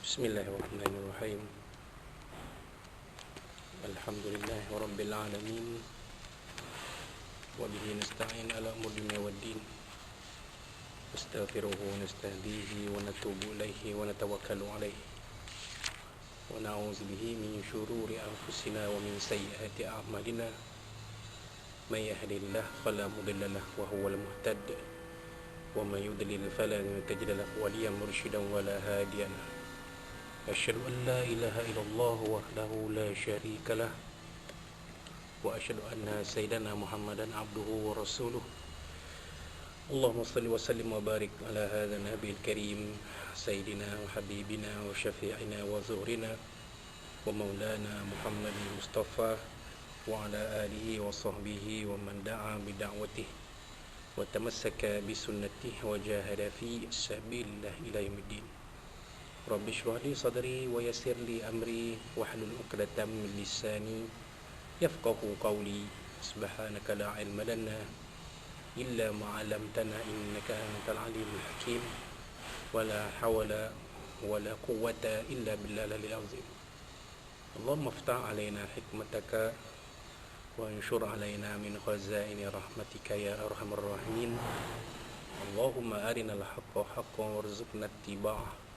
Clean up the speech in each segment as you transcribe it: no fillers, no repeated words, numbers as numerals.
Bismillahirrahmanirrahim. Alhamdulillahi rabbil alamin. Wa bihi nasta'in ala umuri dunya waddin. Nastaghfiruhu wa nastahdihi wa natubu ilaihi wa natawakkalu alaihi. Wa na'udzu bihi min syururi anfusina wa min sayyiati a'malina. May yahdihillahu fala mudilla lahu wa huwal muhtad. Wa may yudlil fala tajida lahu waliyan mursyidan wa la hadiya lahu. أشهد أن لا إله إلا الله وحده لا شريك له وأشهد أن سيدنا محمدا عبده ورسوله اللهم صل وسلم وبارك على هذا النبي الكريم سيدنا وحبيبنا وشفيعنا وزهرنا ومولانا محمد المصطفى وعلى آله وصحبه ومن دعا بدعوته وتمسك بسنته وجاهد في سبيل الله إلى يوم الدين Rabbi shrah li sadri wa yassir li amri wahlul 'uqdatam min lisani yafqahu qawli subhanaka la ilma lana illa ma 'allamtana innaka antal alimul hakim wala hawla wala quwwata illa billahil azim. Allahumma iftah 'alaina hikmataka wa anshur 'alaina min khazaini rahmatika ya arhamar rahimin. Allahumma arinal haqqa haqqan warzuqna ittiba'ah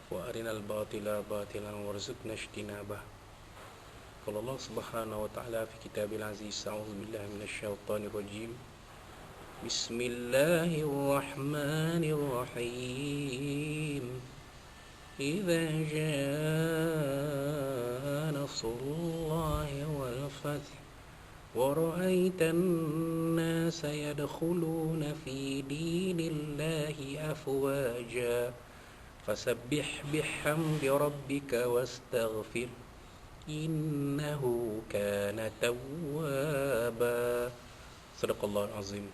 wa arinal batila batilan warzuqna ijtinabah. Qala Allah Subhanahu wa ta'ala fi kitabil aziz, a'udzu billahi minasy syaithanir rajim. Bismillahirrahmanirrahim. Idza jaa nasrullahi wal fath wa ra'aitan nasa yadkhuluna fi dinillahi afwaja fasabbih bihamdi rabbika wastaghfir innahu kana tawwaba. Sadaqallahul azim.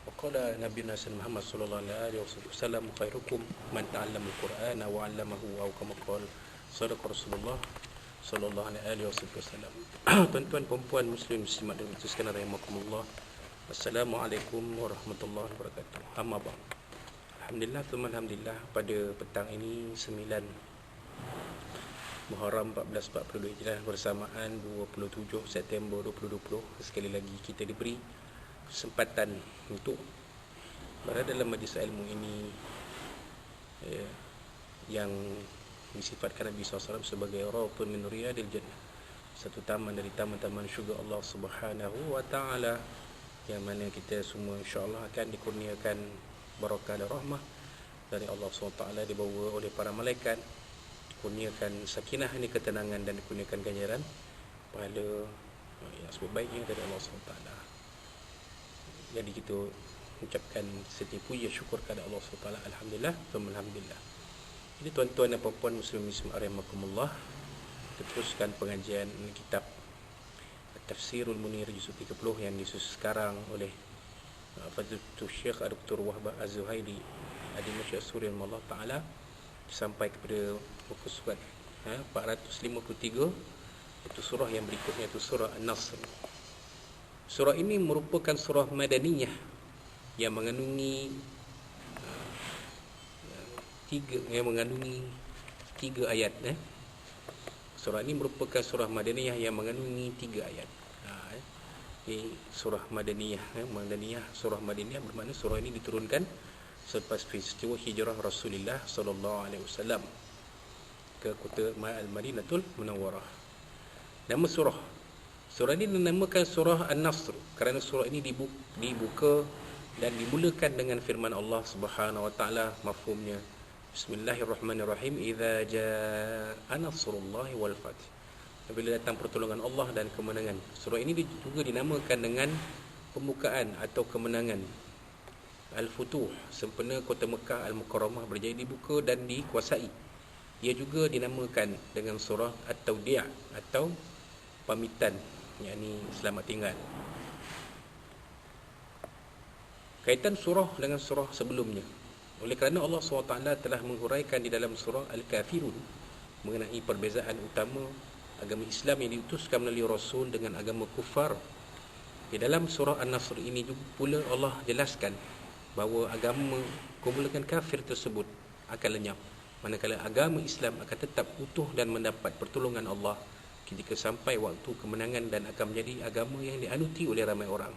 Wa qala nabiyuna Muhammad sallallahu alaihi wasallam khairukum man ta'allama al-Qur'ana wa 'allamahu aw kama qala sadaqa Rasulullah sallallahu alaihi wasallam. Tuan-tuan perempuan muslim muslimat dan muslimin rahimakumullah. Assalamualaikum warahmatullahi wabarakatuh. Amma ba'd. Alhamdulillah, pada petang ini 9 Muharram 1442 Hijrah bersamaan 27 September 2020, sekali lagi kita diberi kesempatan untuk berada dalam majlis ilmu ini yang disifatkan Nabi SAW sebagai Rawdun min Riyadil Jannah, satu taman dari taman-taman syurga Allah Subhanahu wa ta'ala, yang mana kita semua insya-Allah akan dikurniakan barakah dan rahmah dari Allah SWT, dibawa oleh para malaikat, kurniakan sakinah, ini ketenangan, dan dikurniakan ganjaran pahala yang sebaik-baiknya dari Allah SWT. Jadi kita ucapkan setiap puji syukur kepada Allah SWT. Alhamdulillah, alhamdulillah. Jadi tuan-tuan dan puan-puan muslim rahimakumullah, kita teruskan pengajian kitab Tafsirul Munir juz 30 yang disusun sekarang oleh Fadilatul Syekh Dr. Wahbah Az-Zuhaili Ad-Dimashq Suriah Allah Ta'ala, sampai kepada buku surat 453. Itu surah yang berikutnya, itu surah An-Nasr. Surah ini merupakan surah Madaniyah yang mengandungi tiga ayat. Surah ini merupakan surah Madaniyah yang mengandungi 3 ayat. Ini surah Madaniyah. Surah Madaniyah bermakna surah ini diturunkan selepas peristiwa hijrah Rasulullah sallallahu alaihi wasallam ke kota Al-Madinatul Munawwarah. Nama surah ini dinamakan surah An-Nasr kerana surah ini dibuka dan dimulakan dengan firman Allah Subhanahu wa taala. Mafhumnya, Bismillahirrahmanirrahim. Idza jaa nasrullahi wal fath, apabila datang pertolongan Allah dan kemenangan. Surah ini juga dinamakan dengan pembukaan atau kemenangan, Al-Futuh, sempena kota Mekah Al-Mukarramah berjaya dibuka dan dikuasai. Ia juga dinamakan dengan surah At-Tawdi' atau pamitan, yakni selamat tinggal. Kaitan surah dengan surah sebelumnya, oleh kerana Allah SWT telah menghuraikan di dalam surah Al-Kafirun mengenai perbezaan utama agama Islam yang diutuskan melalui Rasul dengan agama kufar. Di dalam surah An-Nasr ini juga pula Allah jelaskan bahawa agama kumpulan kafir tersebut akan lenyap. manakala agama Islam akan tetap utuh dan mendapat pertolongan Allah ketika sampai waktu kemenangan dan akan menjadi agama yang dianuti oleh ramai orang.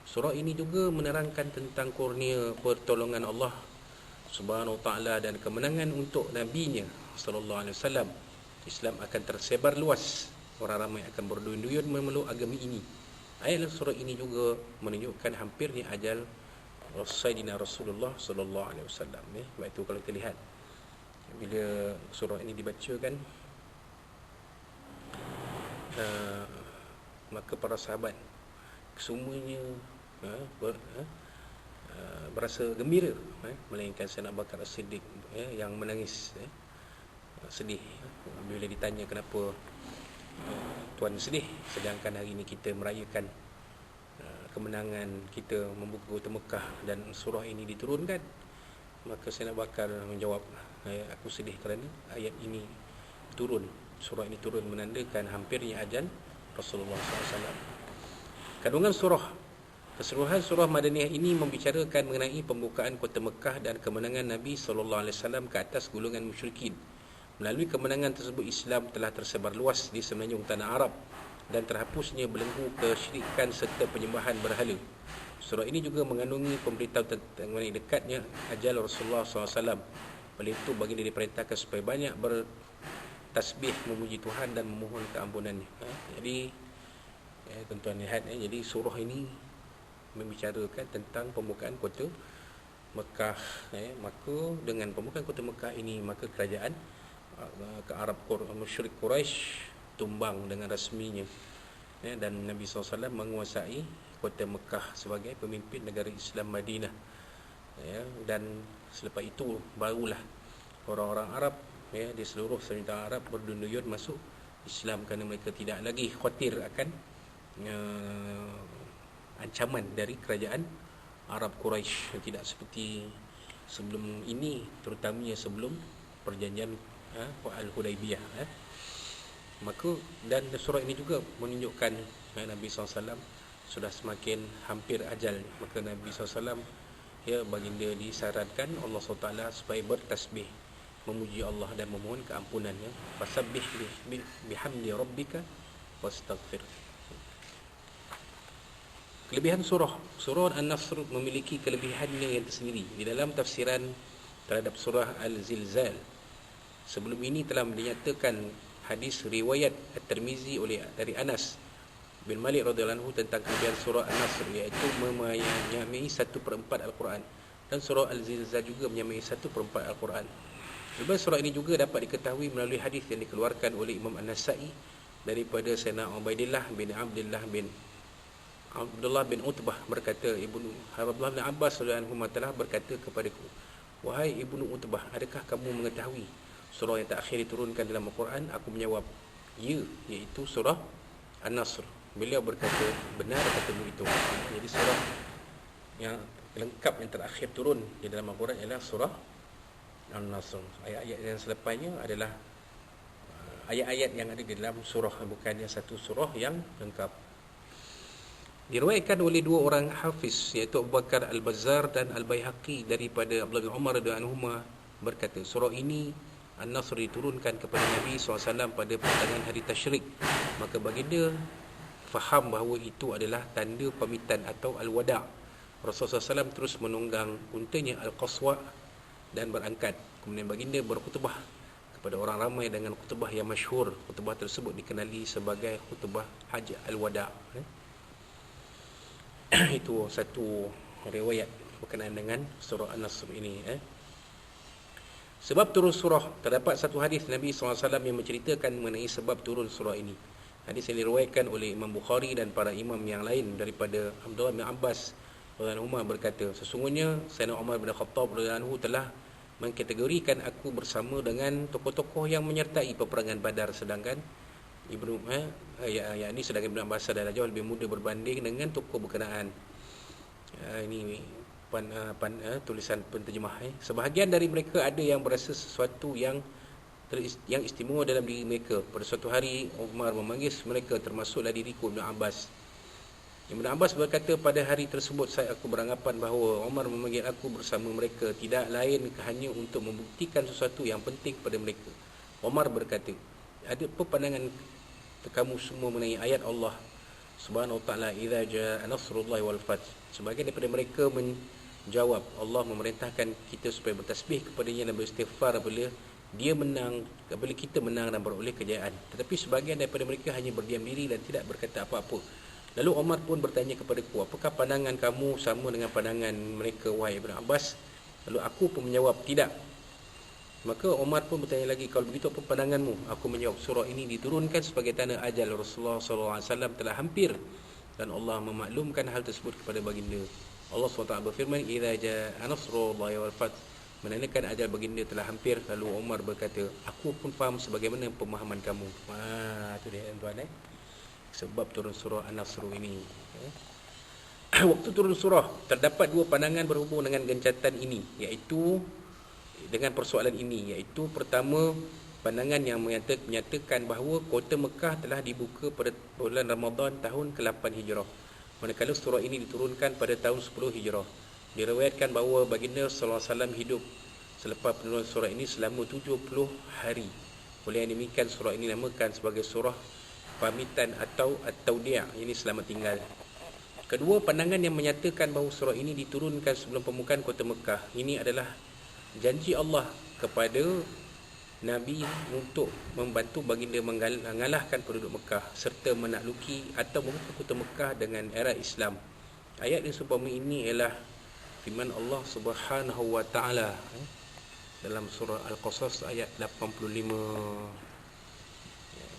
Surah ini juga menerangkan tentang kurnia pertolongan Allah Subhanahu wa taala dan kemenangan untuk nabinya sallallahu alaihi wasallam. Islam akan tersebar luas. Orang ramai akan berduyun-duyun memeluk agama ini. Ayat surah ini juga menunjukkan hampirnya ajal Sayyidina Rasulullah sallallahu alaihi wasallam. Baik itu kalau kita lihat bila surah ini dibacakan, maka para sahabat semuanya berasa gembira, melainkan Sayyidina Abu Bakar As-Siddiq yang menangis, sedih bila ditanya kenapa tuan sedih, sedangkan hari ini kita merayakan kemenangan kita membuka kota Mekah dan surah ini diturunkan. Maka Sayyidina Abu Bakar menjawab, aku sedih kerana ayat ini turun, surah ini turun menandakan hampirnya ajal Rasulullah SAW. Kandungan surah, keseluruhan surah Madaniyah ini membicarakan mengenai pembukaan kota Mekah dan kemenangan Nabi SAW ke atas golongan musyrikin. Melalui kemenangan tersebut, Islam telah tersebar luas di semenanjung tanah Arab dan terhapusnya belenggu kesyirikan serta penyembahan berhala. Surah ini juga mengandungi pemberitahuan tentang mengenai dekatnya ajal Rasulullah SAW. Oleh itu, baginda diperintahkan supaya banyak bertasbih, memuji Tuhan dan memohon keampunannya. Jadi, tuan-tuan lihat, jadi surah ini membicarakan tentang pembukaan kota Mekah. Maka dengan pembukaan kota Mekah ini, maka kerajaan ke Arab musyrik Quraisy tumbang dengan rasminya, dan Nabi SAW menguasai kota Mekah sebagai pemimpin negara Islam Madinah, dan selepas itu barulah orang-orang Arab di seluruh semenanjung Arab berduyun masuk Islam kerana mereka tidak lagi khawatir akan ancaman dari kerajaan Arab Quraisy, tidak seperti sebelum ini, terutamanya sebelum perjanjian Al-Hudaibiyah. Maka dan surah ini juga menunjukkan Nabi SAW sudah semakin hampir ajal. Maka Nabi SAW, baginda disarankan Allah SWT supaya bertasbih, memuji Allah dan memohon keampunannya. Fasabbih bihamdi rabbika wastaghfir. Kelebihan surah An-Nasr memiliki kelebihannya yang tersendiri. Di dalam tafsiran terhadap surah Al-Zilzal, sebelum ini telah dinyatakan hadis riwayat At-Tirmizi dari Anas bin Malik radhiyallahu anhu tentang kelebihan surah An-Nasr, iaitu menyamai 1/4 Al-Quran, dan surah Al-Zilzal juga menyamai 1/4 Al-Quran. Kelebihan surah ini juga dapat diketahui melalui hadis yang dikeluarkan oleh Imam An-Nasa'i daripada Sayyidina Ubaidillah bin Abdullah bin Utbah berkata, Abdullah bin Abbas radhiyallahu anhu telah berkata kepadaku, wahai Ibnu Utbah, adakah kamu mengetahui surah yang terakhir diturunkan dalam Al-Quran? Aku menjawab, ya, iaitu surah An-Nasr. Beliau berkata, benar katamu itu. Jadi surah yang lengkap yang terakhir turun di dalam Al-Quran ialah surah An-Nasr. Ayat-ayat yang selepasnya adalah ayat-ayat yang ada di dalam surah, bukannya satu surah yang lengkap. Diriwayatkan oleh dua orang hafiz, iaitu Abu Bakar Al-Bazzar dan Al-Baihaqi daripada Abdullah bin Umar radhiyallahu anhu berkata, surah ini An-Nasr diturunkan kepada Nabi SAW pada pertengahan hari Tasyrik. Maka baginda faham bahawa itu adalah tanda pamitan atau Al-Wada'. Rasulullah SAW terus menunggang untanya Al-Qaswa dan berangkat. Kemudian baginda berkhutbah kepada orang ramai dengan khutbah yang masyhur. Khutbah tersebut dikenali sebagai khutbah Hajj Al-Wada'. Itu satu riwayat berkenaan dengan surah An-Nasr ini. Sebab turun surah, terdapat satu hadis Nabi SAW yang menceritakan mengenai sebab turun surah ini. Hadis yang diriwayatkan oleh Imam Bukhari dan para imam yang lain daripada Abdullah bin Abbas radhiyallahu anhu berkata, sesungguhnya Sayyidina Umar bin Khattab radhiyallahu anhu telah mengkategorikan aku bersama dengan tokoh-tokoh yang menyertai peperangan Badar, sedangkan sedangkan Ibn Abbas adalah jauh lebih muda berbanding dengan tokoh berkenaan. Ini tulisan penterjemah. Sebahagian dari mereka ada yang berasa sesuatu yang istimewa dalam diri mereka. Pada suatu hari Umar memanggil mereka, termasuklah diriku Ibn Abbas. Ibn Abbas berkata, pada hari tersebut aku beranggapan bahawa Umar memanggil aku bersama mereka tidak lain hanya untuk membuktikan sesuatu yang penting kepada mereka. Umar berkata, ada apa pandangan kamu semua mengenai ayat Allah Subhanahu wa taala, idza jaa nasrullahi wal fath? Sebagian daripada mereka menjawab, Allah memerintahkan kita supaya bertasbih kepadanya dan beristighfar apabila dia menang, apabila kita menang dan beroleh kejayaan. Tetapi sebagian daripada mereka hanya berdiam diri dan tidak berkata apa-apa. Lalu Umar pun bertanya kepadaku, apakah pandangan kamu sama dengan pandangan mereka, wahai Ibn Abbas? Lalu aku pun menjawab, tidak. Maka Umar pun bertanya lagi, kalau begitu apa pandanganmu? Aku menjawab, surah ini diturunkan sebagai tanda ajal Rasulullah SAW telah hampir, dan Allah memaklumkan hal tersebut kepada baginda. Allah SWT berfirman, idza jaa nasrullahi wal fath, menandakan ajal baginda telah hampir. Lalu Umar berkata, aku pun faham sebagaimana pemahaman kamu. Itu dia tuan-tuan, sebab turun surah An-Nasr ini. Waktu turun surah, terdapat dua pandangan berhubung dengan gencatan ini, iaitu dengan persoalan ini, iaitu pertama, pandangan yang menyatakan bahawa kota Mekah telah dibuka pada bulan Ramadan tahun ke-8 Hijrah, manakala surah ini diturunkan pada tahun 10 Hijrah. Diriwayatkan bahawa baginda sallallahu alaihi wasallam hidup selepas penurunan surah ini selama 70 hari. Oleh yang demikian, surah ini dinamakan sebagai surah pamitan atau at-tawdi', ini selamat tinggal. Kedua, pandangan yang menyatakan bahawa surah ini diturunkan sebelum pembukaan kota Mekah, ini adalah janji Allah kepada Nabi untuk membantu baginda mengalahkan penduduk Mekah serta menakluki atau membuka kota Mekah dengan era Islam. Ayat yang seumpama ini ialah firman Allah Subhanahu wa taala dalam surah Al-Qasas ayat 85.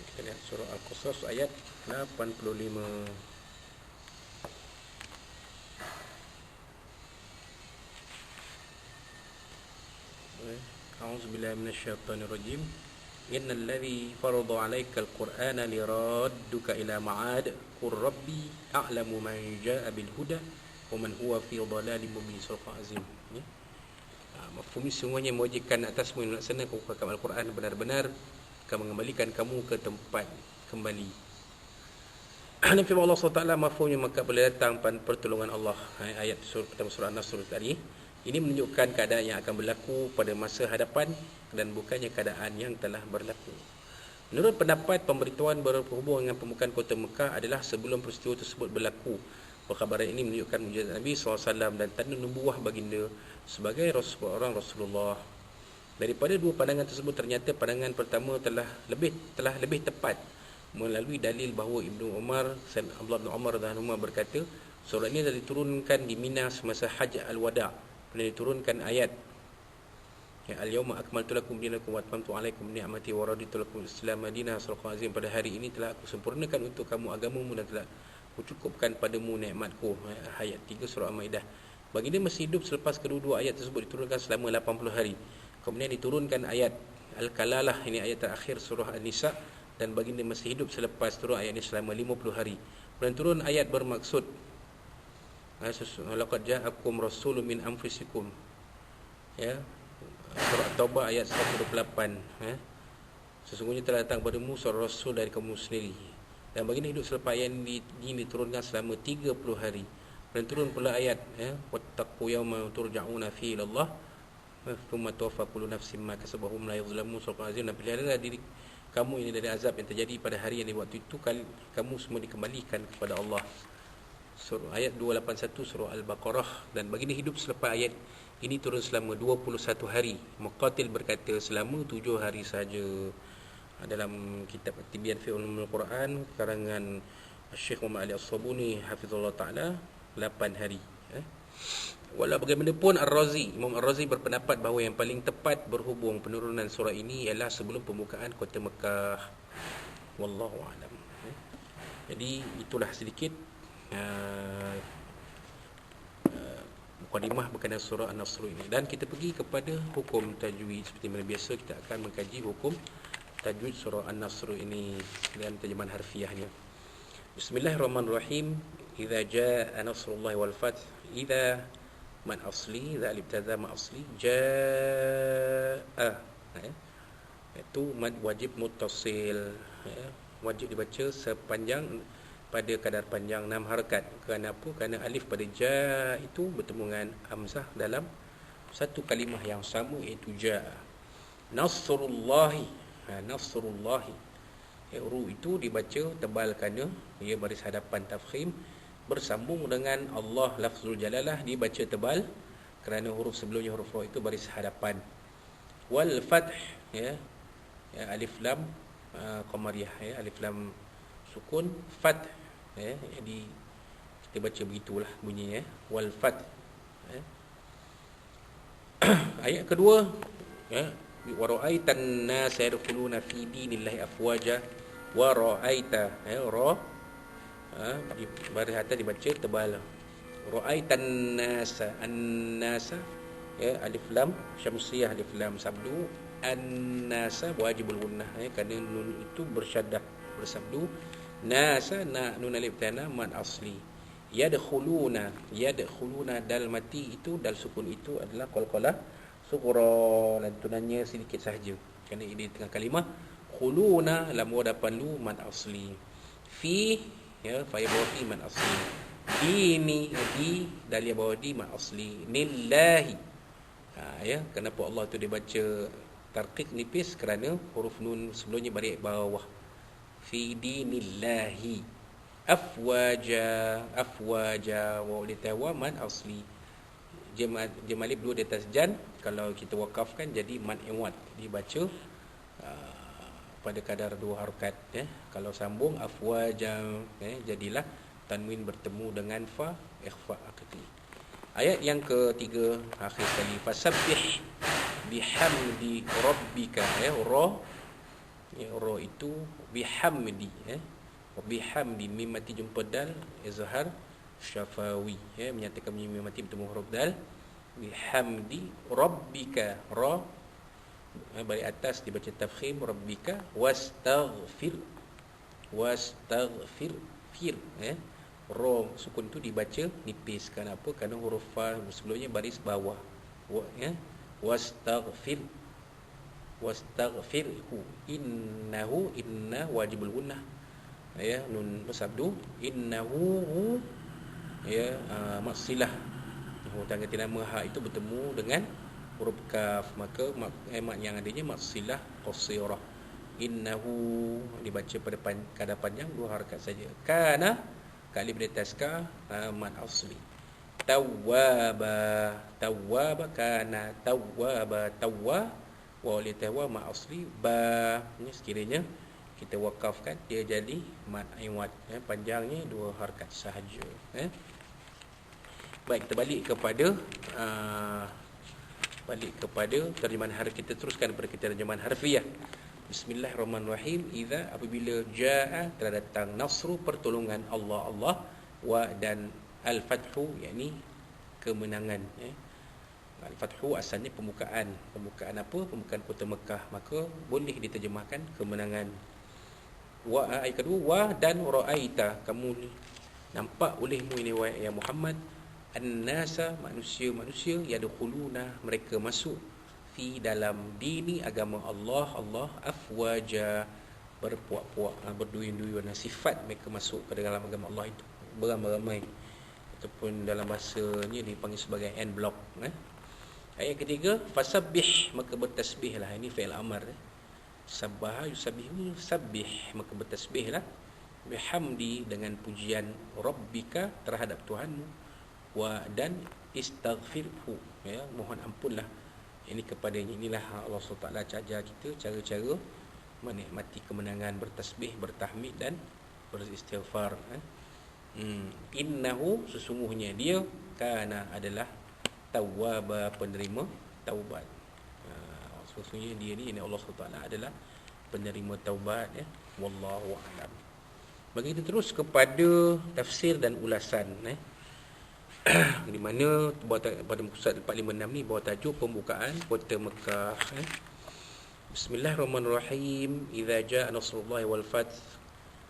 Kita lihat surah Al-Qasas ayat 85. A'udzubillahi minasyaitonir rajim. Innal ladzi farada 'alaikal qur'ana liradduka ila ma'ad qur rabbi a'lamu man jaa'a bil huda wa man huwa fi dhalalin mubin. Surah Azim. Mafhum semuanya mewajibkan atasmu melaksanakan hukum Al-Quran benar-benar akan mengembalikan kamu ke tempat kembali. Dan firman Allah SWT mafhumnya, maka boleh datang pertolongan Allah. Ayat pertama surah An-Nasr tadi. Ini menunjukkan keadaan yang akan berlaku pada masa hadapan dan bukannya keadaan yang telah berlaku. Menurut pendapat, pemberitahuan berhubung dengan pembukaan kota Mekah adalah sebelum peristiwa tersebut berlaku. Perkhabaran ini menunjukkan mujizat Nabi SAW dan tanda nubuwah baginda sebagai orang Rasulullah. Daripada dua pandangan tersebut, ternyata pandangan pertama telah lebih tepat melalui dalil bahawa Abdullah bin Umar dan Umar berkata, surah ini telah diturunkan di Mina semasa Hajj Al-Wada'. Pernah diturunkan ayat Al-yawma akmaltu lakum dinakum wa atmamtu alaikum ni'mati wa raditu lakum al-Islam madinah. Surah Azim, pada hari ini telah aku sempurnakan untuk kamu agamamu dan telah kucukupkan padamu nikmatku. Ayat 3 surah Al-Maidah. Baginda masih hidup selepas kedua-dua ayat tersebut diturunkan selama 80 hari. Kemudian diturunkan ayat Al-Kalalah, ini ayat terakhir surah An-Nisa, dan baginda masih hidup selepas turun ayat ini selama 50 hari. Kemudian turun ayat bermaksud laqad ja'akum rasulun min anfusikum, surah Taubah ayat 128, sesungguhnya telah datang padamu seorang rasul dari kamu sendiri. Dan baginda hidup selepas ayat ini diturunkan selama 30 hari. Dan turun pula ayat wattaqu yawma turja'una fihi ila Allah thumma tuwaffa kullu nafsin ma kasabat hum la yuzlamun. Surah Azim. Dan peliharalah diri kamu ini dari azab yang terjadi pada hari yang di waktu itu kamu semua dikembalikan kepada Allah. Surah ayat 281 surah Al-Baqarah. Dan baginda hidup selepas ayat ini turun selama 21 hari. Muqatil berkata selama 7 hari saja. Dalam kitab Tibyan fi Ulumul Quran karangan Syekh Muhammad Ali As-Sabuni hafizallahu taala, 8 hari. Walau bagaimanapun, Imam Ar-Razi berpendapat bahawa yang paling tepat berhubung penurunan surah ini ialah sebelum pembukaan kota Mekah. Wallahu a'lam. Jadi itulah sedikit mukadimah berkenaan surah An-Nasr ini. Dan kita pergi kepada hukum tajwid. Seperti mana biasa, kita akan mengkaji hukum tajwid surah An-Nasr ini dan terjemahan harfiahnya. Bismillahirrahmanirrahim. Idza jaa nasrullahi wal fath. Idza man asli, za ibtada ma asli, jaa, itu mad wajib muttasil, wajib dibaca sepanjang pada kadar panjang 6 harakat. Kerana apa? Kerana alif pada ja itu bertemu dengan hamzah dalam satu kalimah yang sama, iaitu ja. Nasrullahi. Nasrullahi. Ru itu dibaca tebal kerana ia baris hadapan tafkhim, bersambung dengan Allah lafzul jalalah dibaca tebal kerana huruf sebelumnya huruf ra itu baris hadapan. Wal fath, alif lam qamariyah, alif lam sukun fath, jadi kita baca begitulah bunyinya, wal fath. Ayat kedua, wa ra'aitan nas yadkhuluna fi dinillahi afwaja. Wa ra'aita, ra di baris atas dibaca tebal. Ra'aitan nasa, an-nasa, alif lam syamsiyah, alif lam sabdu, an-nasa wajibul gunnah, kerana nun itu bersyaddah, bersabdu. Nasa, nun alif tana mad asli. Yadkhuluna dal mati itu, dal sukun itu adalah qalqalah sughra, lantunannya sedikit sahaja kerana ini tengah kalimah. Khuluna lam wadapan lu mad asli. Fi, fa bawah fi mad asli. Dini, di dalia bawah di mad asli. Nillahi, kenapa Allah tu dibaca tarqiq nipis? Kerana huruf nun sebelumnya baris bawah. Fi dinillahi afwaja, wa litawa mad asli. Jem alif dua di atas jan, kalau kita wakafkan jadi mad iwad, dibaca pada kadar 2 harakat. Kalau sambung afwaja, jadilah tanwin bertemu dengan fa, ikhfa akati. Ayat yang ketiga akhir kali, fasabbih bihamdi rabbika, ra itu bihamdi, bihamdi, mim mati jumpa dal, izhar syafawi, menyatakan mim mati bertemu huruf dal. Bihamdi rabbika, ra balik atas dibaca tafkhim, rabbika. Wastaghfir, fir, ra sukun tu dibaca nipis. Kenapa? Kerana huruf fa sebelumnya baris bawah. Wastaghfirhu, innahu, inna wajibul gunnah, nun bersabdu. Innahu, maksilah, tangga tinama ha itu bertemu dengan huruf kaf, maka mak yang adanya maksilah qasirah. Innahu dibaca pada kadar panjang 2 harakat saja. Kana kali beratas mad asli. Tawwaba, kana tawwaba, wa litahwa mad asli. Ba, ini sekiranya kita wakafkan dia jadi mad iwad, panjangnya 2 harakat sahaja. Baik, kita balik kepada terjemahan harfiah. Kita teruskan pada terjemahan harfiah. Bismillahirrahmanirrahim. Idza, apabila jaa, telah datang, nasru, pertolongan Allah, wa dan al-fathu, yakni kemenangan. Al-fathu asalnya pembukaan apa? Pembukaan kota Mekah, maka boleh diterjemahkan kemenangan. Wa, ayat kedua, wa dan ra'aita, kamu nampak olehmu ini wahai ya Muhammad, an-nasa, manusia yadkhuluna, mereka masuk, fi dalam dini, agama Allah, afwaja, berpuak-puak, berduyun-duyun. Sifat mereka masuk ke dalam agama Allah itu beramai-ramai, ataupun dalam bahasanya dipanggil sebagai en block. Ayat ketiga, fasabbih, maka bertasbihlah. Ini fi'il amar. Sabbaha yusabbihu, sabbih, maka bertasbihlah. Bihamdi, dengan pujian, rabbika, terhadap Tuhanmu, wa dan istaghfirhu, mohon ampunlah. Ini kepadanya. Inilah Allah SWT ajar kita cara-cara menikmati kemenangan, bertasbih, bertahmid dan beristighfar. Innahu, sesungguhnya dia, kana, adalah tawwaba, penerima taubat. Sesungguhnya dia ni, Allah SWT adalah penerima taubat. Wallahu a'lam. Bagi kita terus kepada tafsir dan ulasan, di mana pada muka surat 456 ni bawah tajuk pembukaan kota Mekah. Bismillahirrahmanirrahim. Idza jaa nasrullahi wal fath.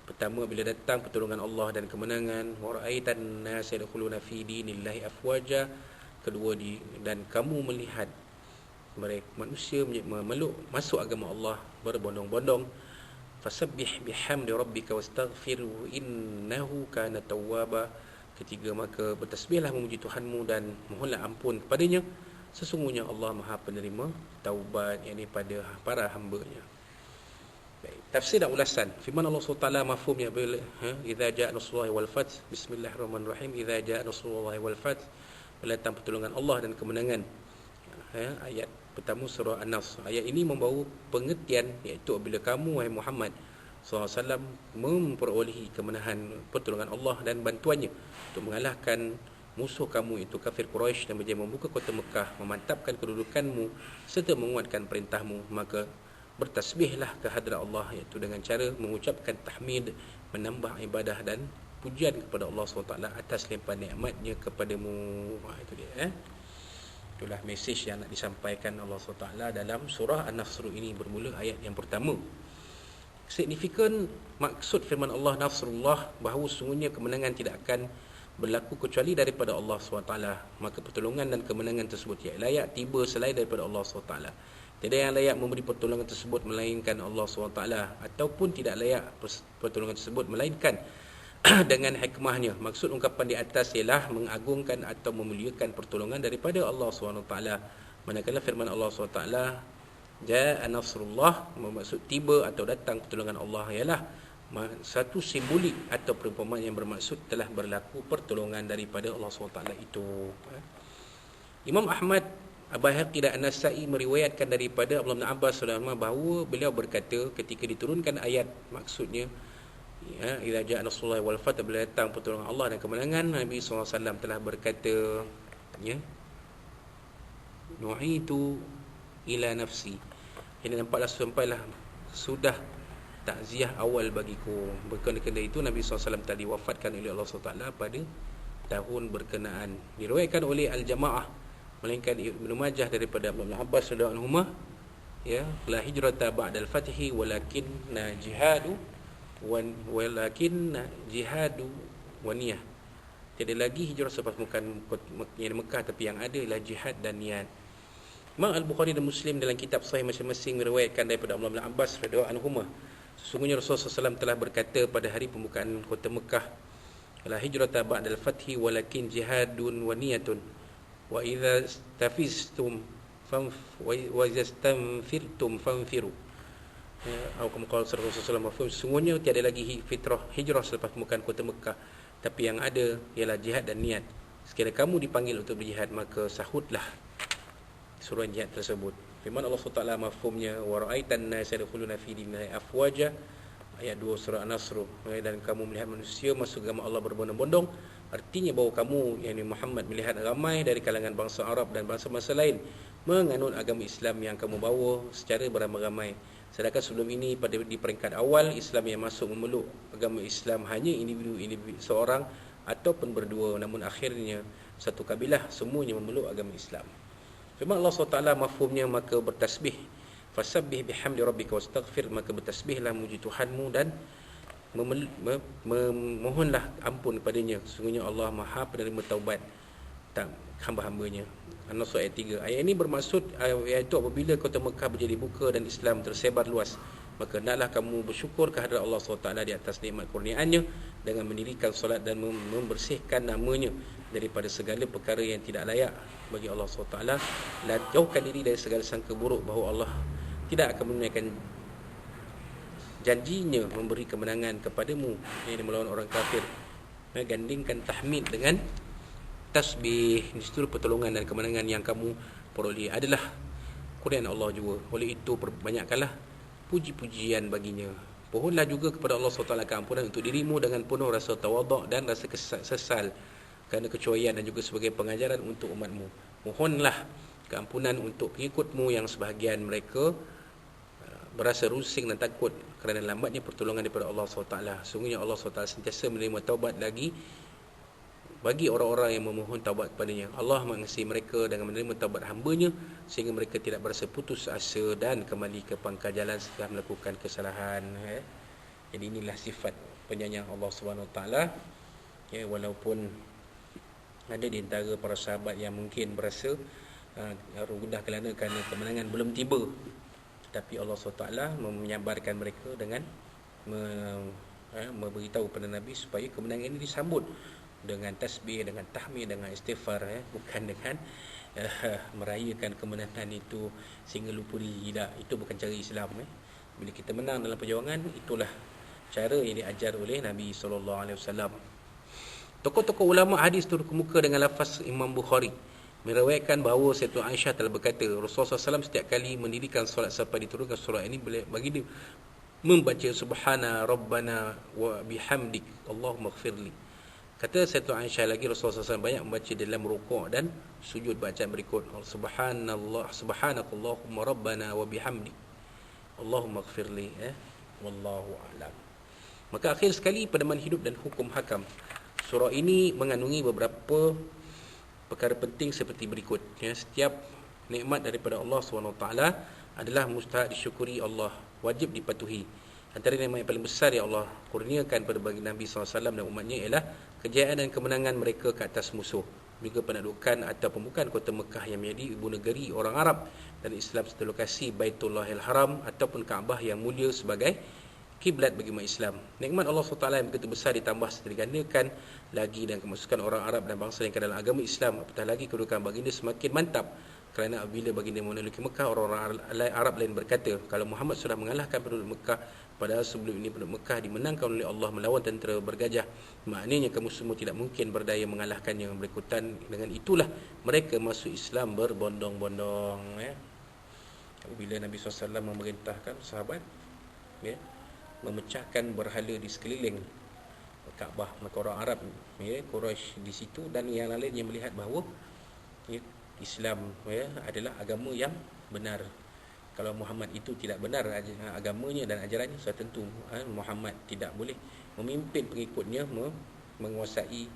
Pertama, bila datang pertolongan Allah dan kemenangan. Wa ra'aitan nasa yadkhuluna fi dinillahi afwaja. Kedua, dan kamu melihat mereka manusia memeluk masuk agama Allah berbondong-bondong. fasabbih bihamdi rabbika wastaghfirhu innahu kana tawwaba. Ketiga, maka bertasbihlah memuji Tuhanmu dan mohonlah ampun kepadanya, sesungguhnya Allah Maha penerima taubat, yakni pada para hamba-Nya. Baik, tafsir dan ulasan firman Allah SWT mafhumnya bila idza jaa nasrullahi wal fath, bismillahirrahmanirrahim, idza jaa nasrullahi wal fath, bila datang pertolongan Allah dan kemenangan. Ayat pertama surah An-Nasr. Ayat ini membawa pengertian, iaitu bila kamu wahai Muhammad SAW memperolehi kemenangan pertolongan Allah dan bantuannya untuk mengalahkan musuh kamu itu kafir Quraisy dan berjaya membuka kota Mekah, memantapkan kedudukanmu serta menguatkan perintahmu, maka bertasbihlah ke hadrat Allah, iaitu dengan cara mengucapkan tahmid, menambah ibadah dan pujian kepada Allah SWT atas limpahan nikmat-Nya kepadamu. Itu dia. Itulah mesej yang nak disampaikan Allah SWT dalam surah An-Nasr ini, bermula ayat yang pertama. Signifikan maksud firman Allah Nasrullah, bahawa sungguhnya kemenangan tidak akan berlaku kecuali daripada Allah SWT. Maka pertolongan dan kemenangan tersebut tidak layak tiba selain daripada Allah SWT. Tidak yang layak memberi pertolongan tersebut melainkan Allah SWT, ataupun tidak layak pertolongan tersebut melainkan dengan hikmahnya. Maksud ungkapan di atas ialah mengagungkan atau memuliakan pertolongan daripada Allah SWT. Manakala firman Allah SWT Ja'a Nasrullah, bermaksud tiba atau datang pertolongan Allah, ialah satu simbolik atau perumpamaan yang bermaksud telah berlaku pertolongan daripada Allah SWT itu. Imam Ahmad, Al-Baihaqi dan An-Nasa'i meriwayatkan daripada Abdullah bin Abbas radhiyallahu anhu bahawa beliau berkata ketika diturunkan ayat, maksudnya idza jaa nasrullahi wal fath, bila datang pertolongan Allah dan kemenangan, Nabi SAW telah berkata, nu'itu ila nafsi, ini nampaklah sampailah sudah takziah awal bagiku. Berkena-kena itu Nabi SAW telah diwafatkan oleh Allah SWT pada tahun berkenaan. Diriwayatkan oleh Al-Jamaah, melainkan Ibnu Majah daripada Abdullah bin Abbas radhiyallahu anhu, la hijrata ba'dal fathi walakinna jihadu wa niyah. Tiada lagi hijrah selepas Mekah, tapi yang ada ialah jihad dan niat. Imam Al-Bukhari dan Muslim dalam kitab sahih masing-masing meriwayatkan daripada Abdullah bin Abbas radhiyallahu anhu, sesungguhnya Rasulullah SAW telah berkata pada hari pembukaan kota Mekah, la hijrata ba'dal fathi walakin jihadun wa niyatun, wa idza tafistum wa idza stanfirtum fanfiru. Atau kata Rasulullah SAW, sesungguhnya tiada lagi hijrah selepas pembukaan kota Mekah, tapi yang ada ialah jihad dan niat. Sekiranya kamu dipanggil untuk berjihad, maka sahutlah suruh jihad tersebut. Firman Allah SWT mafhumnya, wa ra'aitan nasa yadkhuluna fi dinillahi afwaja, ayat 2 surah An-Nasr, dan kamu melihat manusia masuk agama Allah berbondong-bondong, artinya bahawa kamu, yakni Muhammad, melihat ramai dari kalangan bangsa Arab dan bangsa-bangsa lain menganut agama Islam yang kamu bawa secara beramai-ramai. Sedangkan sebelum ini di peringkat awal, Islam yang masuk memeluk agama Islam hanya individu seorang ataupun berdua, namun akhirnya satu kabilah semuanya memeluk agama Islam. Firman Allah SWT mafhumnya, maka bertasbih, fasabbih bihamdi rabbika wastaghfir, maka bertasbihlah muji Tuhanmu dan memohonlah ampun kepadanya, sesungguhnya Allah Maha penerima taubat hamba-hambanya. An-Nasr ayat 3. Ayat ini bermaksud, iaitu apabila kota Mekah menjadi buka dan Islam tersebar luas, maka hendaklah kamu bersyukur kehadrat Allah SWT di atas nikmat kurniaannya dengan mendirikan solat dan membersihkan namanya daripada segala perkara yang tidak layak bagi Allah SWT, dan jauhkan diri dari segala sangka buruk bahawa Allah tidak akan menunaikan janjinya memberi kemenangan kepadamu yang melawan orang kafir. Gandingkan tahmid dengan tasbih. Di situ pertolongan dan kemenangan yang kamu peroleh adalah kurniaan Allah juga. Oleh itu perbanyakkanlah puji-pujian baginya. Pohonlah juga kepada Allah SWT keampunan untuk dirimu dengan penuh rasa tawaduk dan rasa sesal kerana kecuaian, dan juga sebagai pengajaran untuk umatmu. Mohonlah keampunan untuk pengikutmu yang sebahagian mereka berasa rusing dan takut kerana lambatnya pertolongan daripada Allah SWT. Sungguhnya Allah SWT sentiasa menerima taubat lagi bagi orang-orang yang memohon taubat kepadanya. Allah mengasihi mereka dengan menerima taubat hamba-Nya sehingga mereka tidak berasa putus asa dan kembali ke pangkal jalan setelah melakukan kesalahan. Jadi inilah sifat penyayang Allah SWT. Walaupun ada di antara para sahabat yang mungkin berasa gundah kerana kemenangan belum tiba, tapi Allah SWT menyabarkan mereka dengan memberitahu kepada Nabi supaya kemenangan ini disambut dengan tasbih, dengan tahmid, dengan istighfar, bukan dengan merayakan kemenangan itu sehingga lupa diri. Tak, itu bukan cara Islam. Bila kita menang dalam perjuangan, itulah cara yang diajar oleh Nabi SAW. Tokoh-tokoh ulama hadis terkemuka dengan lafaz Imam Bukhari meriwayatkan bahawa Sayyidatuna Aisyah telah berkata, Rasulullah SAW setiap kali mendirikan solat sampai diturunkan surah ini, baginda membaca subhana rabbana wa bihamdik Allahumma ighfirli. Kata Sayyidatuna Aisyah lagi, Rasulullah SAW banyak membaca dalam rukuk dan sujud bacaan berikut, subhanallah subhanakallahumma rabbana wa bihamdik Allahumma ighfirli. Wallahu a'lam. Maka akhir sekali, pedoman hidup dan hukum hakam. Surah ini mengandungi beberapa perkara penting seperti berikut. Setiap nikmat daripada Allah SWT adalah mustahak disyukuri Allah, wajib dipatuhi. Antara nikmat yang paling besar yang Allah kurniakan pada bagi Nabi SAW dan umatnya ialah kejayaan dan kemenangan mereka ke atas musuh, juga penaklukan atau pembukaan kota Mekah yang menjadi ibu negeri orang Arab dan Islam serta lokasi Baitullahil Haram ataupun Kaabah yang mulia sebagai kiblat bagi umat Islam. Nikmat Allah SWT yang begitu besar ditambah digandakan lagi dan kemasukan orang Arab dan bangsa yang ke dalam agama Islam, apatah lagi kedudukan baginda semakin mantap, kerana apabila baginda meneluki Mekah, orang-orang Arab lain berkata, kalau Muhammad sudah mengalahkan penduduk Mekah, padahal sebelum ini penduduk Mekah dimenangkan oleh Allah melawan tentera bergajah, maknanya kamu semua tidak mungkin berdaya mengalahkannya. Berikutan dengan itulah mereka masuk Islam berbondong-bondong. Bila Nabi SAW memerintahkan sahabat memecahkan berhala di sekeliling Kaabah, maka orang Arab, Quraisy di situ dan yang lain yang melihat bahawa Islam adalah agama yang benar. Kalau Muhammad itu tidak benar agamanya dan ajarannya, sudah tentu Muhammad tidak boleh memimpin pengikutnya menguasai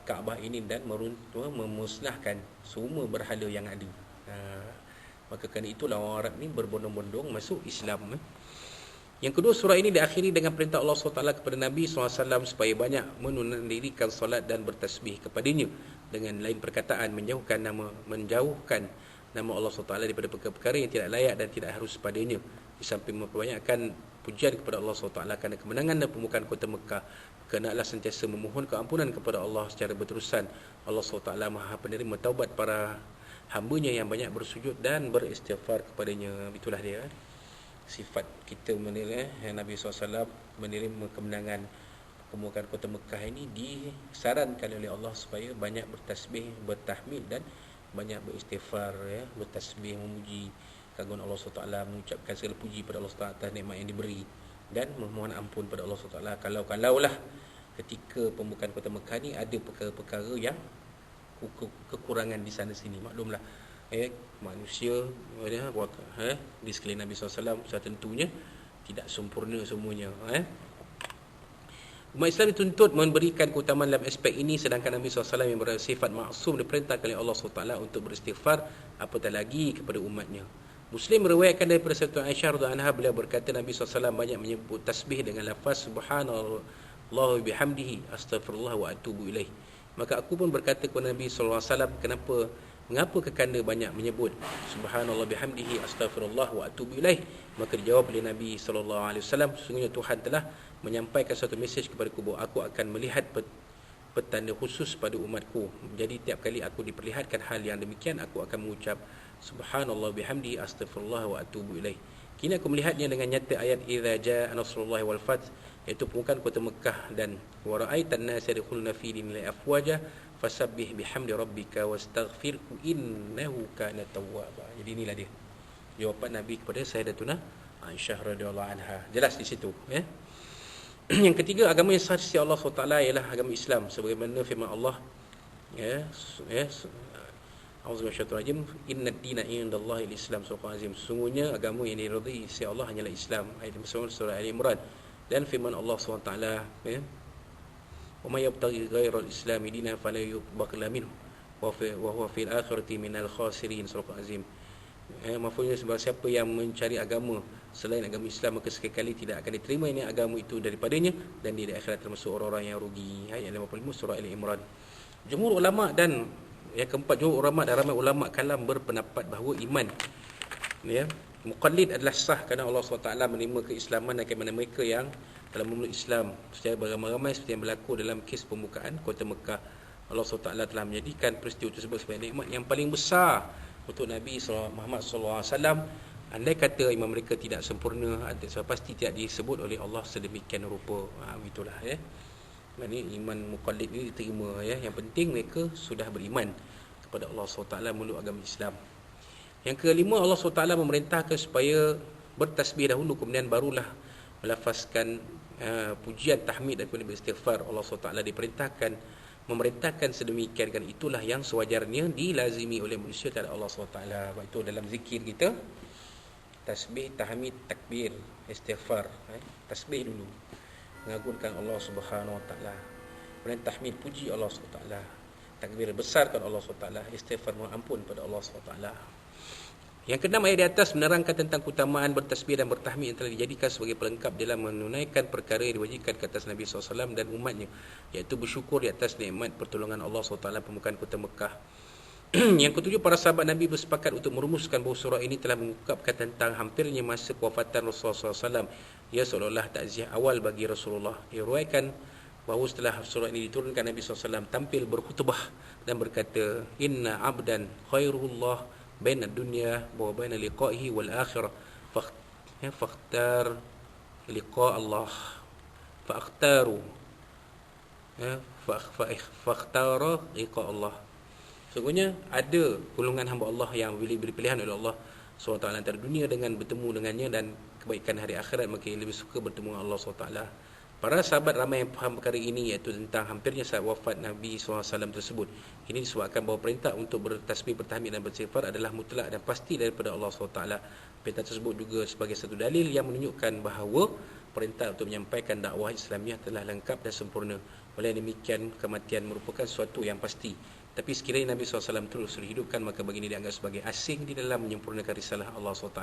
Kaabah ini dan memusnahkan semua berhala yang ada. Maka kerana itulah orang Arab ni berbondong-bondong masuk Islam. Yang kedua, surah ini diakhiri dengan perintah Allah SWT kepada Nabi SAW supaya banyak mendirikan solat dan bertasbih kepadanya, dengan lain perkataan menjauhkan nama Allah SWT daripada perkara-perkara yang tidak layak dan tidak harus padanya. Di samping memperbanyakkan pujian kepada Allah SWT kerana kemenangan dan pembukaan kota Mekah, kenalah sentiasa memohon keampunan kepada Allah secara berterusan. Allah SWT Maha penerima taubat para hambanya yang banyak bersujud dan beristighfar kepadanya. Itulah dia sifat kita Nabi SAW menerima kemenangan pembukaan kota Mekah ini, disarankan oleh Allah supaya banyak bertasbih, bertahmid dan banyak beristighfar, bertasbih, memuji keagungan Allah SWT, mengucapkan segala puji pada Allah SWT atas nikmat yang diberi dan memohon ampun pada Allah SWT. Kalaulah ketika pembukaan kota Mekah ni ada perkara-perkara yang kekurangan di sana sini, maklumlah manusia di sekeliling Nabi SAW sudah tentunya tidak sempurna semuanya. Umat Islam dituntut memberikan keutamaan dalam aspek ini, sedangkan Nabi SAW yang bersifat maksum diperintahkan oleh Allah SWT untuk beristighfar, apatah lagi kepada umatnya. Muslim meriwayatkan daripada Sayyidatuna Aisyah radhiyallahu anha, beliau berkata Nabi SAW banyak menyebut tasbih dengan lafaz subhanallah wa bihamdihi astaghfirullah wa atubu ilaih. Maka aku pun berkata kepada Nabi SAW, mengapa kekanda banyak menyebut subhanallah bihamdihi astaghfirullah wa atubu ilaih? Maka dijawab oleh Nabi SAW, sesungguhnya Tuhan telah menyampaikan satu mesej kepadaku bahawa aku akan melihat petanda khusus pada umatku. Jadi tiap kali aku diperlihatkan hal yang demikian, aku akan mengucap subhanallah bihamdihi astaghfirullah wa atubu ilaih. Kini aku melihatnya dengan nyata ayat idza jaa nasrullahi wal fath, iaitu pembukaan kota Mekah, dan wa ra'aitan nasa yadkhuluna fi dinillahi afwaja fasabbih bihamdi rabbika wastaghfirhu innahu kana tawwaba. Jadi inilah dia jawapan Nabi kepada Sayyidatuna Aisyah radhiyallahu anha. Jelas di situ, Yang ketiga, agama yang sah sisi Allah SWT ialah agama Islam, sebagaimana firman Allah, Auzubillahi minasyaitonir rajim, innad dina indallahi al-Islam, surah Azim, sesungguhnya agama yang diridai sisi Allah hanyalah Islam, ayat 9 surah Ali Imran. Dan firman Allah SWT, wa may yabtaghi ghairal islami dinan fala yuqbal minhu wa huwa fil akhirati minal khasirin, surah Azim. Maksudnya sebab siapa yang mencari agama selain agama Islam, maka sekali tidak akan diterima ini agama itu daripadanya, dan dia di akhirat termasuk orang-orang yang rugi. Ayat 55 surah Ali Imran. Jumhur ulama dan yang keempat, jumhur ulama dan ramai ulama kalam berpendapat bahawa iman Muqallid adalah sah kerana Allah SWT menerima keislaman dan kepada mereka yang telah memeluk Islam secara beramai-ramai seperti yang berlaku dalam kes pembukaan kota Mekah. Allah SWT telah menjadikan peristiwa tersebut sebagai nikmat yang paling besar untuk Nabi Muhammad SAW. Andai kata iman mereka tidak sempurna, pasti tidak disebut oleh Allah sedemikian rupa. Itulah ya. Maknanya iman muqallid ini diterima ya. Yang penting mereka sudah beriman kepada Allah SWT, meluk agama Islam. Yang kelima, Allah SWT memerintahkan supaya bertasbih dahulu, kemudian barulah melafazkan pujian, tahmid dan kemudian beristighfar. Allah SWT memerintahkan sedemikian, kan itulah yang sewajarnya dilazimi oleh manusia terhadap Allah SWT. Itu dalam zikir kita, tasbih, tahmid, takbir, istighfar. Tasbih dulu, mengagungkan Allah Subhanahu Wa Taala. Kemudian tahmid, puji Allah SWT. Takbir, besarkan Allah SWT. Istighfar, mohon ampun pada Allah SWT. Yang keenam, ayat di atas menerangkan tentang keutamaan bertasbih dan bertahmid yang telah dijadikan sebagai pelengkap dalam menunaikan perkara yang diwajibkan ke atas Nabi SAW dan umatnya, iaitu bersyukur di atas nikmat pertolongan Allah SWT pembukaan kota Mekah. Yang ketujuh, para sahabat Nabi bersepakat untuk merumuskan bahawa surah ini telah mengungkapkan tentang hampirnya masa kewafatan Rasulullah SAW. Ia seolah-olah takziah awal bagi Rasulullah. Diriwayatkan bahawa setelah surah ini diturunkan, Nabi SAW tampil berkhutbah dan berkata, Inna abdan khairullah baina dunya wa baina liqa'ihi wal akhirah fakhtar liqa' Allah fakhtara liqa' Allah. Sesungguhnya ada golongan hamba Allah yang diberi pilihan oleh Allah SWT antara dunia dengan bertemu dengannya dan kebaikan hari akhirat, maka ia lebih suka bertemu dengan Allah SWT. Para sahabat ramai yang faham perkara ini, iaitu tentang hampirnya saat wafat Nabi SAW tersebut. Ini disebabkan bahawa perintah untuk bertasbih, bertahmid dan beristighfar adalah mutlak dan pasti daripada Allah SWT. Perintah tersebut juga sebagai satu dalil yang menunjukkan bahawa perintah untuk menyampaikan dakwah Islamiah telah lengkap dan sempurna. Oleh demikian, kematian merupakan sesuatu yang pasti. Tapi sekiranya Nabi SAW terus dihidupkan, maka baginda dianggap sebagai asing di dalam menyempurnakan risalah Allah SWT.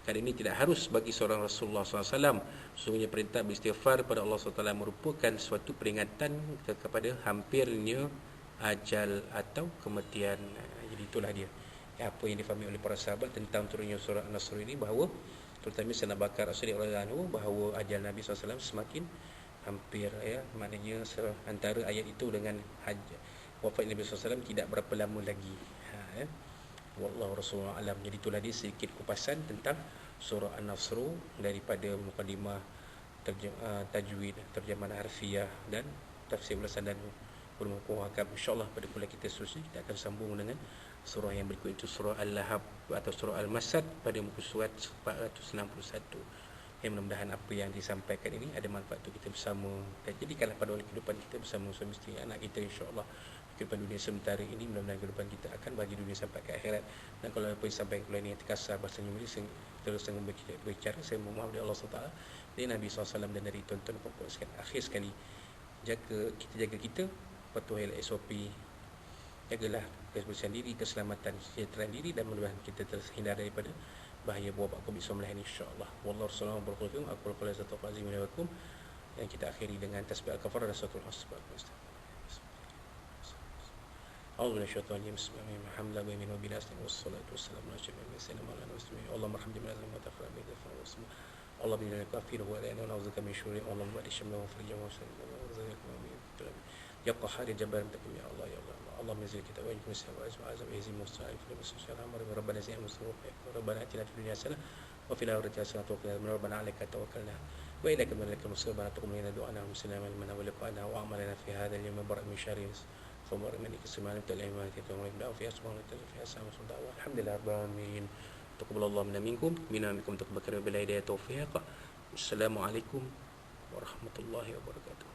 Kerana ini tidak harus bagi seorang Rasulullah SAW. Sesungguhnya perintah beristighfar pada Allah SWT merupakan suatu peringatan kepada hampirnya ajal atau kematian. Jadi itulah dia apa yang difahami oleh para sahabat tentang turunnya surah An-Nasr ini, bahawa terutama Sayyidina Bakar As-Siddiq radhiyallahu anhu, bahawa ajal Nabi SAW semakin hampir ya. Maknanya antara ayat itu dengan wafat Nabi SAW tidak berapa lama lagi. Wallahu Rasulullah alam. Jadi itulah dia sedikit kupasan tentang surah An-Nasr daripada mukadimah, tajwid, terjemahan harfiah dan tafsir ulasan dan ulumul Quran. InsyaAllah pada kuliah kita seterusnya kita akan sambung dengan surah yang berikut, itu surah Al-Lahab atau surah Al-Masad pada muka surat 461. Mudah-mudahan apa yang disampaikan ini ada manfaat untuk kita bersama, dan jadikanlah pada kehidupan kita bersama suami isteri anak kita, insyaAllah. Kehidupan dunia sementara ini, mudah-mudahan kehidupan kita akan bagi dunia sampai ke akhirat. Dan kalau apa yang disampaikan oleh ini yang terkasar bahasanya mulia, terus saya berbicara, saya mohon maaf dari Allah SWT, dari Nabi SAW dan dari tuan-tuan puan-puan sekalian. Akhir sekali, jaga kita, patuhilah SOP, jagalah kebersihan diri, keselamatan, kesejahteraan diri, dan mudah-mudahan kita terhindar daripada bahaya wabak COVID-19 ini, insyaAllah. Wallahu a'lam bishawab. Aku qul zatu azim wa lakum. Yang kita akhiri dengan tasbih al-kafarah dan suratul asbab. أعوذ من الشيطان الرجيم بسم الله الرحمن الرحيم وبالأسلام والصلاة والسلام على أشرف الأنبياء والمرسلين اللهم ارحم جميع الذين تغفر به ذنوبهم واسمه اللهم إنا نكفره ولا نعوذ بك من شرور اللهم بارك شمله وفرجه وسلم يا قهار الجبار انتقم يا الله يا الله اللهم انزل كتابك وانزل السماء وأعزم يهزم المستضعفين في المستشفى ربنا زين المسلمين ربنا آتنا في الدنيا حسنة وفي الآخرة حسنة وقنا عذاب النار ربنا عليك توكلنا وإليك الملك المصير ربنا تقم لنا دعانا ومسلمنا لمنا ولقاءنا وأعمالنا في هذا اليوم برأ من شر فمر منك السماء تلعي ما تتوم ويبدأ فيها سبحانه وتعالى فيها سامة صدى والحمد لله رب العالمين تقبل الله منا منكم منكم تقبل بالهداية والتوفيق. السلام عليكم ورحمة الله وبركاته.